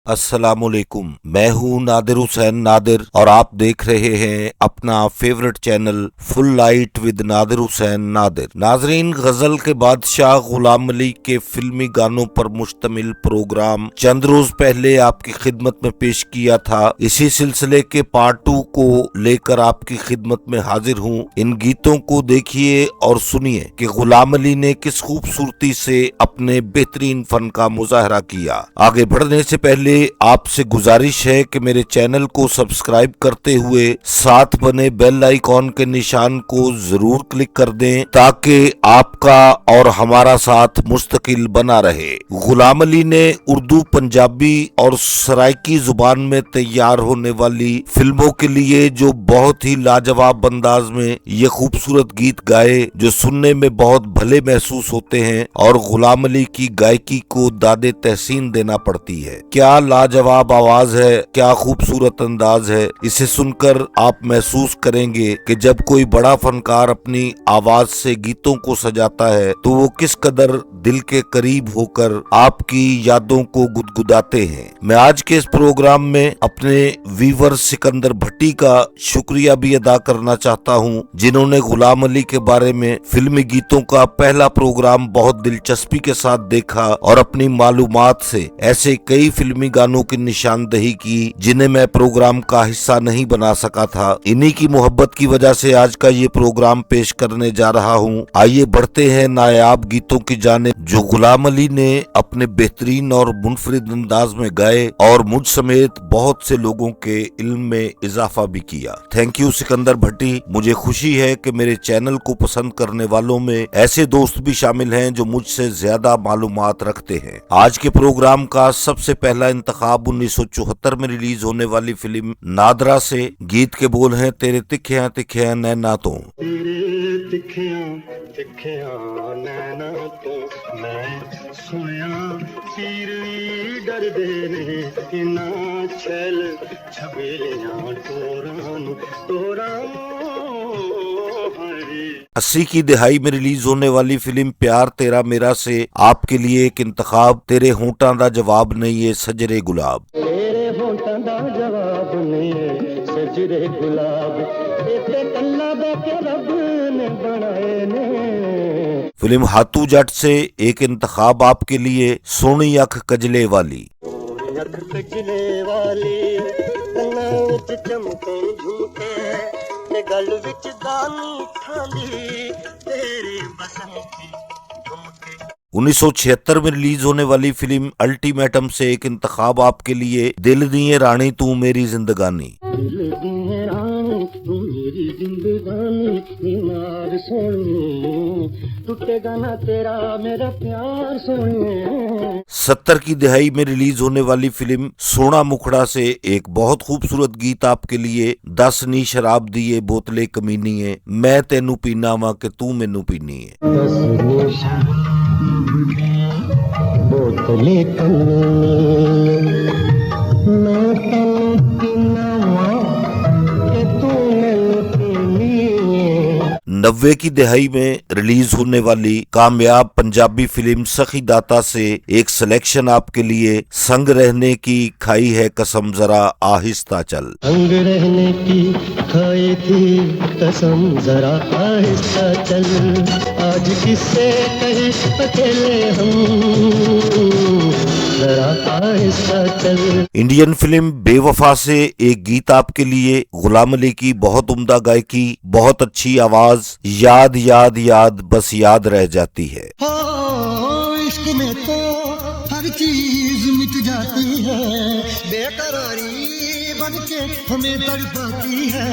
अस्सलामुअलैकुम। मैं हूँ नादिर हुसैन नादिर और आप देख रहे हैं अपना favourite channel full light with Nadir Hussain Nadir. नाजरीन, गजल के बादशाह गुलाम अली के फिल्मी गानों पर मुश्तमिल प्रोग्राम चंद रोज पहले आपकी खिदमत में पेश किया था। इसी सिलसिले के पार्ट 2 को लेकर आपकी खिदमत में हाजिर हूँ। इन गीतों को देखिए और सुनिए कि गुलाम अली ने किस खूबसूरती से अपने बेहतरीन फन का मुजाहरा किया। आगे बढ़ने से पहले आपसे गुजारिश है कि मेरे चैनल को सब्सक्राइब करते हुए साथ बने बेल आइकॉन के निशान को जरूर क्लिक कर दें ताकि आपका और हमारा साथ मुस्तकिल बना रहे। गुलाम अली ने उर्दू, पंजाबी और सराइकी जुबान में तैयार होने वाली फिल्मों के लिए जो बहुत ही लाजवाब अंदाज में ये खूबसूरत गीत गाए जो सुनने में बहुत भले महसूस होते हैं और गुलाम अली की गायकी को दादे तहसीन देना पड़ती है। क्या लाजवाब आवाज है, क्या खूबसूरत अंदाज है। इसे सुनकर आप महसूस करेंगे कि जब कोई बड़ा फनकार अपनी आवाज से गीतों को सजाता है तो वो किस कदर दिल के करीब होकर आपकी यादों को गुदगुदाते हैं। मैं आज के इस प्रोग्राम में अपने वीवर सिकंदर भट्टी का शुक्रिया भी अदा करना चाहता हूं, जिन्होंने गुलाम अली के बारे में फिल्मी गीतों का पहला प्रोग्राम बहुत दिलचस्पी के साथ देखा और अपनी मालूमात से ऐसे कई फिल्मी गानों की निशानदही की जिन्हें मैं प्रोग्राम का हिस्सा नहीं बना सका था। इन्हीं की मोहब्बत की वजह से आज का ये प्रोग्राम पेश करने जा रहा हूँ। आइए बढ़ते हैं नायाब गीतों की जानिब जो गुलाम अली ने अपने बेहतरीन और मुनफरिद अंदाज में गाए और मुझ समेत बहुत से लोगों के इल्म में इजाफा भी किया। थैंक यू सिकंदर भट्टी। मुझे खुशी है कि मेरे चैनल को पसंद करने वालों में ऐसे दोस्त भी शामिल हैं जो मुझसे ज्यादा मालूमात रखते हैं। आज के प्रोग्राम का सबसे पहला इंतखाब 1974 में रिलीज होने वाली फिल्म नादरा से। गीत के बोल हैं तेरे तिखियां तिखियां नैना तो। तेरे तिखियां तिखियां नैना तो मैं सोया पीर भी डरदे ने इना छल छबेलियां तोरां तोरां। 80 की दिहाई में रिलीज होने वाली फिल्म प्यार तेरा मेरा से आपके लिए एक इंतखाब तेरे होंठां दा जवाब नहीं है सजरे गुलाब। तेरे होंठां दा जवाब नहीं है सजरे गुलाब, इत्ते कल्ला दा के रब ने बनाए ने। फिल्म हाथू जट से एक इंतखाब आपके लिए सोनी अख कजले वाली। सोनी अख कजले वाली कन्ना विच चमके झुमके ते गल विच दानी थाली तेरी बसंती झुमके। 1976 में रिलीज होने वाली फिल्म अल्टीमेटम से एक इंतखाब आपके लिए दिल दिए रानी तू मेरी जिंदगानी। दिल दिए रानी तू मेरी जिंदगानी बीमार सोनी टूटेगा ना तेरा मेरा प्यार सोनी। 70 की दिहाई में रिलीज होने वाली फिल्म सोना मुखड़ा से एक बहुत खूबसूरत गीत आपके लिए 10 नी शराब दिए बोतले कमीनी है मैं तेनू पीना वा के तू मैनू पीनी है। 10 नी शराब बोतले कमीनी मैं तेनू पीना वा के तू मैनू पीनी है। 90 की दिहाई में रिलीज होने वाली कामयाब पंजाबी फिल्म सखी दाता से एक सिलेक्शन आपके लिए संग रहने की खाई है कसम जरा आहिस्ता चल। संग रहने की खाई थी कसम जरा आहिस्ता चल, आज किससे कहे अकेले हम जरा आहिस्ता चल। इंडियन फिल्म बेवफा से एक गीत आपके लिए गुलाम अली की बहुत उम्दा गायकी, बहुत अच्छी आवाज, याद याद याद बस याद रह जाती है। हो इश्क में तो हर चीज मिट जाती है, बेकरारी बन के हमें तड़पाती है,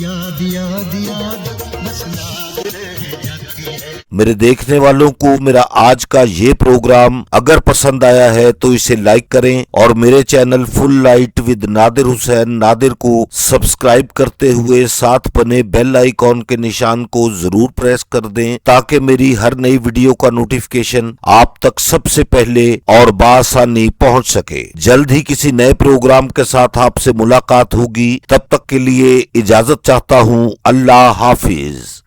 याद याद याद बस याद रह जाती है। मेरे देखने वालों को मेरा आज का ये प्रोग्राम अगर पसंद आया है तो इसे लाइक करें और मेरे channel full light with Nadir Hussain Nadir को सब्सक्राइब करते हुए साथ बने बेल आइकॉन के निशान को जरूर प्रेस कर दें ताकि मेरी हर नई वीडियो का नोटिफिकेशन आप तक सबसे पहले और बासानी पहुंच सके। जल्द ही किसी नए प्रोग्राम के साथ आपसे मुलाकात होगी। तब तक के लिए इजाजत चाहता हूं। अल्लाह हाफिज।